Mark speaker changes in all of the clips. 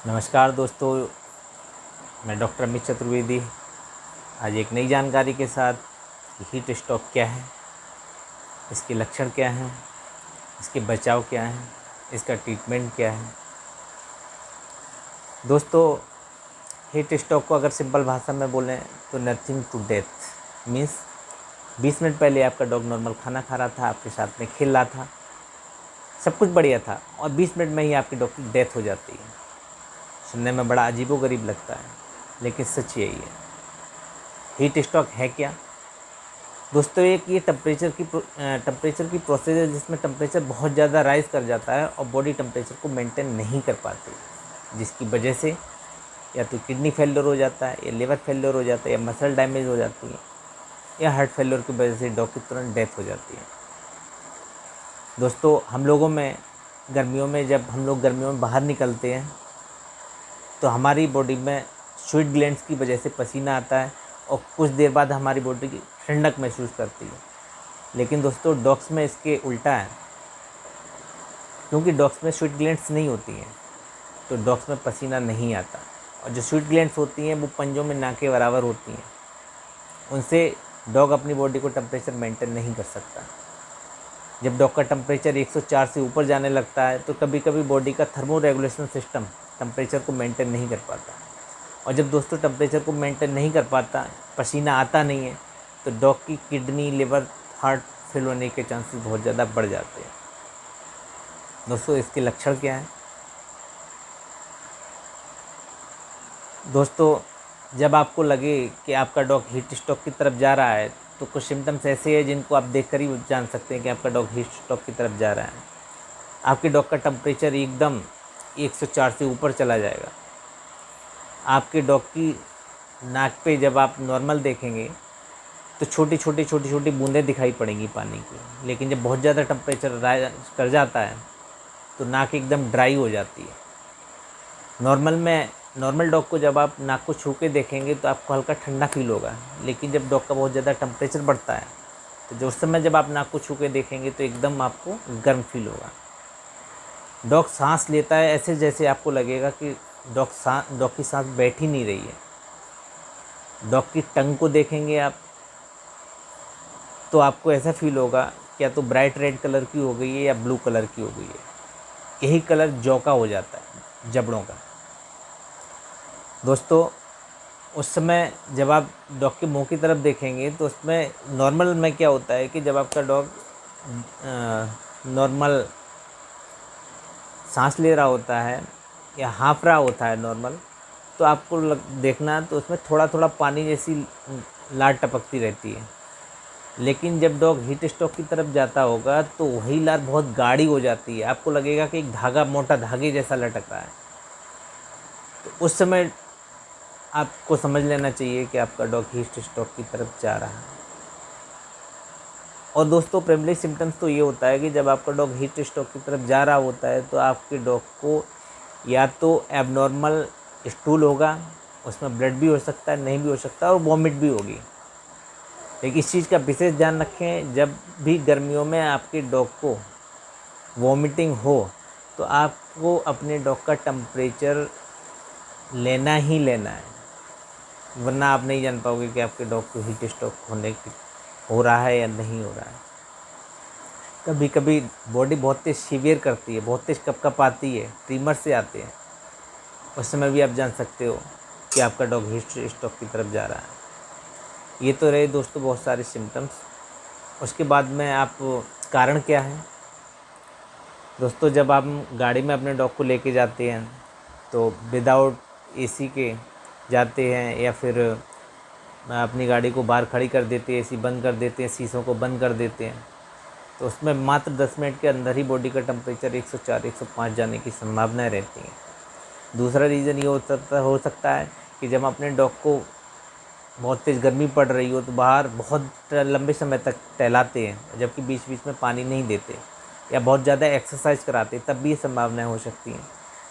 Speaker 1: नमस्कार दोस्तों, मैं डॉक्टर अमित चतुर्वेदी आज एक नई जानकारी के साथ कि हीट स्ट्रोक क्या है, इसके लक्षण क्या हैं, इसके बचाव क्या हैं, इसका ट्रीटमेंट क्या है। दोस्तों, हीट स्ट्रोक को अगर सिंपल भाषा में बोलें तो nothing to death means 20 minute पहले आपका डॉग नॉर्मल खाना खा रहा था, आपके साथ में खेल रहा था, सब कुछ बढ़िया था और 20 मिनट में ही आपके डॉग की डेथ हो जाती है। सुनने में बड़ा अजीबोगरीब लगता है, लेकिन सच यही है। हीट स्ट्रोक है क्या दोस्तों? एक ये टेम्परेचर की प्रोसेस है जिसमें टेम्परेचर बहुत ज़्यादा राइज़ कर जाता है और बॉडी टेम्परेचर को मेंटेन नहीं कर पाती, जिसकी वजह से या तो किडनी फेलियर हो जाता है, या लिवर फेलियर हो जाता है, या मसल डैमेज हो जाती है, या हार्ट फेलियर की वजह से डॉग की तुरंत डेथ हो जाती है। दोस्तों, हम लोगों में जब हम लोग गर्मियों में बाहर निकलते हैं तो हमारी बॉडी में स्वेट ग्लैंड्स की वजह से पसीना आता है और कुछ देर बाद हमारी बॉडी की ठंडक महसूस करती है। लेकिन दोस्तों, डॉग्स में इसके उल्टा है, क्योंकि डॉग्स में स्वेट ग्लैंड्स नहीं होती हैं तो डॉग्स में पसीना नहीं आता, और जो स्वेट ग्लैंड्स होती हैं वो पंजों में ना के बराबर होती हैं। उनसे डॉग अपनी बॉडी को टेम्परेचर मेंटेन नहीं कर सकता। जब डॉग का टेम्परेचर 104 से ऊपर जाने लगता है तो कभी कभी बॉडी का थर्मो रेगुलेशन सिस्टम टेम्परेचर को मेंटेन नहीं कर पाता, और जब दोस्तों टेम्परेचर को मेंटेन नहीं कर पाता, पसीना आता नहीं है, तो डॉग की किडनी, लिवर, हार्ट फेल होने के चांसेस बहुत ज़्यादा बढ़ जाते हैं। दोस्तों, इसके लक्षण क्या हैं? दोस्तों, जब आपको लगे कि आपका डॉग हीट स्ट्रोक की तरफ जा रहा है तो कुछ सिम्टम्स ऐसे हैं जिनको आप देखकर ही जान सकते हैं कि आपका डॉग हीट स्ट्रोक की तरफ जा रहा है। आपके डॉग का टेम्परेचर एकदम 104 से ऊपर चला जाएगा। आपके डॉग की नाक पे जब आप नॉर्मल देखेंगे तो छोटी छोटी बूंदें दिखाई पड़ेंगी पानी की, लेकिन जब बहुत ज़्यादा टेम्परेचर राइज कर जाता है तो नाक एकदम ड्राई हो जाती है। नॉर्मल डॉग को जब आप नाक को छू के देखेंगे तो आपको हल्का ठंडा फील होगा, लेकिन जब डॉग का बहुत ज़्यादा टेम्परेचर बढ़ता है तो जो उस समय जब आप नाक को छू के देखेंगे तो एकदम आपको गर्म फील होगा। डॉग सांस लेता है ऐसे जैसे आपको लगेगा कि डॉग की सांस बैठ ही नहीं रही है। डॉग की टंग को देखेंगे आप तो आपको ऐसा फील होगा कि या तो ब्राइट रेड कलर की हो गई है या ब्लू कलर की हो गई है। यही कलर जौ का हो जाता है, जबड़ों का। दोस्तों, उस समय जब आप डॉग के मुंह की तरफ देखेंगे तो उसमें नॉर्मल में क्या होता है कि जब आपका डॉग नॉर्मल सांस ले रहा होता है या हाँफ रहा होता है नॉर्मल, तो आपको देखना तो उसमें थोड़ा थोड़ा पानी जैसी लार टपकती रहती है। लेकिन जब डॉग हीट स्ट्रोक की तरफ जाता होगा तो वही लार बहुत गाढ़ी हो जाती है, आपको लगेगा कि एक धागा, मोटा धागे जैसा लटक रहा है। तो उस समय आपको समझ लेना चाहिए कि आपका डॉग हीट स्ट्रोक की तरफ जा रहा है। और दोस्तों, प्राइमरी सिम्टम्स तो ये होता है कि जब आपका डॉग हीट स्ट्रोक की तरफ जा रहा होता है तो आपके डॉग को या तो एबनॉर्मल स्टूल होगा, उसमें ब्लड भी हो सकता है, नहीं भी हो सकता, और वॉमिट भी होगी। लेकिन इस चीज़ का विशेष ध्यान रखें, जब भी गर्मियों में आपके डॉग को वॉमिटिंग हो तो आपको अपने डॉग का टेम्परेचर लेना ही लेना है, वरना आप नहीं जान पाओगे कि आपके डॉग को हीट स्ट्रोक हो रहा है या नहीं हो रहा है। कभी कभी बॉडी बहुत तेज सीवियर करती है, बहुत तेज कपकप आती है, ट्रीमर से आते हैं, उस समय भी आप जान सकते हो कि आपका डॉग हीट स्ट्रोक की तरफ जा रहा है। ये तो रहे दोस्तों बहुत सारे सिम्टम्स। उसके बाद में आप कारण क्या है? दोस्तों, जब आप गाड़ी में अपने डॉग को लेके जाते हैं तो विदाउट एसी के जाते हैं, या फिर अपनी गाड़ी को बाहर खड़ी कर देते हैं, एसी बंद कर देते हैं, शीशों को बंद कर देते हैं, तो उसमें मात्र 10 मिनट के अंदर ही बॉडी का टेम्परेचर 104, 105 जाने की संभावनाएं रहती हैं। दूसरा रीज़न ये हो सकता है कि जब अपने डॉग को बहुत तेज़ गर्मी पड़ रही हो तो बाहर बहुत लंबे समय तक टहलाते हैं, जबकि बीच बीच में पानी नहीं देते, या बहुत ज़्यादा एक्सरसाइज कराते, तब भी ये संभावनाएं हो सकती हैं।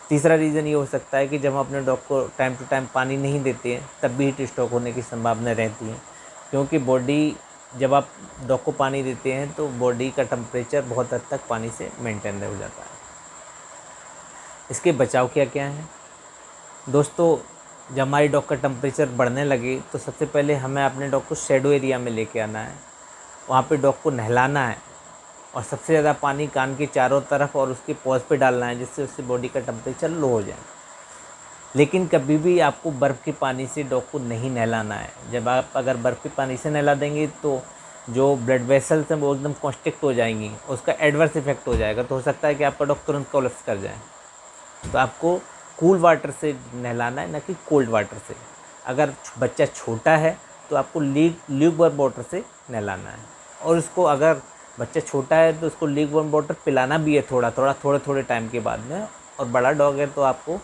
Speaker 1: तीसरा रीज़न ये हो सकता है कि जब हम अपने डॉग को टाइम टू टाइम पानी नहीं देते हैं तब भी हीट स्ट्रोक होने की संभावना रहती है, क्योंकि बॉडी, जब आप डॉग को पानी देते हैं तो बॉडी का टेम्परेचर बहुत हद तक पानी से मेंटेन हो जाता है। इसके बचाव क्या क्या हैं? दोस्तों, जब हमारी डॉग का टेम्परेचर बढ़ने लगे तो सबसे पहले हमें अपने डॉग को शैडो एरिया में लेके आना है, वहाँ पे डॉग को नहलाना है और सबसे ज़्यादा पानी कान के चारों तरफ और उसके पॉज पे डालना है, जिससे उसकी बॉडी का टेम्परेचर लो हो जाए। लेकिन कभी भी आपको बर्फ़ के पानी से डॉग को नहीं नहलाना है। जब आप अगर बर्फ़ के पानी से नहला देंगे तो जो ब्लड वेसल्स हैं वो एकदम कॉन्स्ट्रिक्ट हो जाएंगी, उसका एडवर्स इफेक्ट हो जाएगा, तो हो सकता है कि आपका डॉग तुरंत कोलैप्स कर जाए। तो आपको कूल वाटर से नहलाना है, ना कि कोल्ड वाटर से। अगर बच्चा छोटा है तो आपको ल्यूकवार्म वाटर से नहलाना है, और उसको अगर बच्चा छोटा है तो उसको ल्यूकवार्म वाटर पिलाना भी है थोड़े थोड़े टाइम के बाद में। और बड़ा डॉग है तो आपको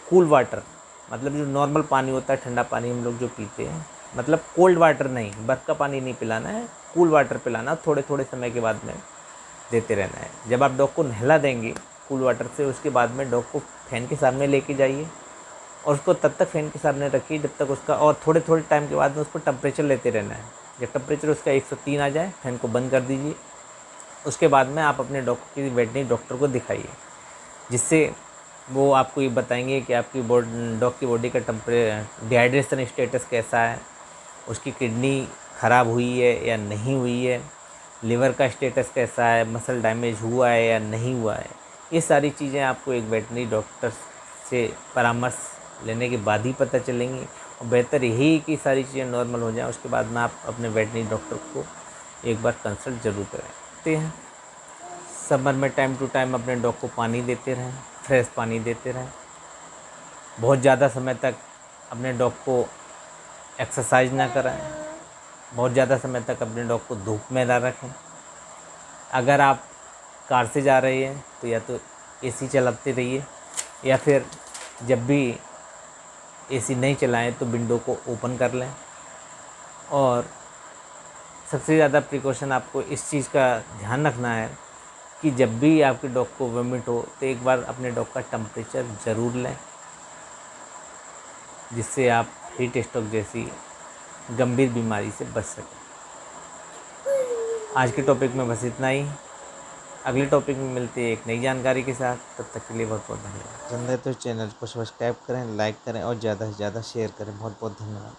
Speaker 1: कूल वाटर, मतलब जो नॉर्मल पानी होता है, ठंडा पानी हम लोग जो पीते हैं, मतलब कोल्ड वाटर नहीं, बर्फ़ का पानी नहीं पिलाना है, कूल वाटर पिलाना थोड़े थोड़े समय के बाद में देते रहना है। जब आप डॉग को नहला देंगे कूल वाटर से, उसके बाद में डॉग को फ़ैन के सामने लेके जाइए और उसको तब तक फ़ैन के सामने रखिए जब तक उसका, और थोड़े थोड़े टाइम के बाद में उसको टेम्परेचर लेते रहना है। जब टेम्परेचर उसका 103 आ जाए, फ़ैन को बंद कर दीजिए। उसके बाद में आप अपने डॉग की वेटरनरी डॉक्टर को दिखाइए, जिससे वो आपको ये बताएंगे कि आपकी डॉग की बॉडी का डिहाइड्रेशन स्टेटस कैसा है, उसकी किडनी ख़राब हुई है या नहीं हुई है, लिवर का स्टेटस कैसा है, मसल डैमेज हुआ है या नहीं हुआ है। ये सारी चीज़ें आपको एक वेटरनरी डॉक्टर से परामर्श लेने के बाद ही पता चलेंगी, और बेहतर यही कि सारी चीज़ें नॉर्मल हो जाएं। उसके बाद में आप अपने वेटरनरी डॉक्टर को एक बार कंसल्ट ज़रूर करते हैं। समर में टाइम टू टाइम अपने डॉग को पानी देते रहें, फ्रेश पानी देते रहें। बहुत ज़्यादा समय तक अपने डॉग को एक्सरसाइज ना कराएं, बहुत ज़्यादा समय तक अपने डॉग को धूप में ना रखें। अगर आप कार से जा रहे हैं तो या तो एसी चलाते रहिए, या फिर जब भी एसी नहीं चलाएं तो विंडो को ओपन कर लें। और सबसे ज़्यादा प्रिकॉशन आपको इस चीज़ का ध्यान रखना है कि जब भी आपके डॉग को वोमिट हो तो एक बार अपने डॉग का टेम्परेचर ज़रूर लें, जिससे आप हीट स्ट्रोक जैसी गंभीर बीमारी से बच सकें। आज के टॉपिक में बस इतना ही। अगले टॉपिक में मिलते हैं एक नई जानकारी के साथ। तब तक के लिए बहुत बहुत धन्यवाद। पसंद है तो चैनल को सब्सक्राइब करें, लाइक करें और ज़्यादा से ज़्यादा शेयर करें। बहुत बहुत धन्यवाद।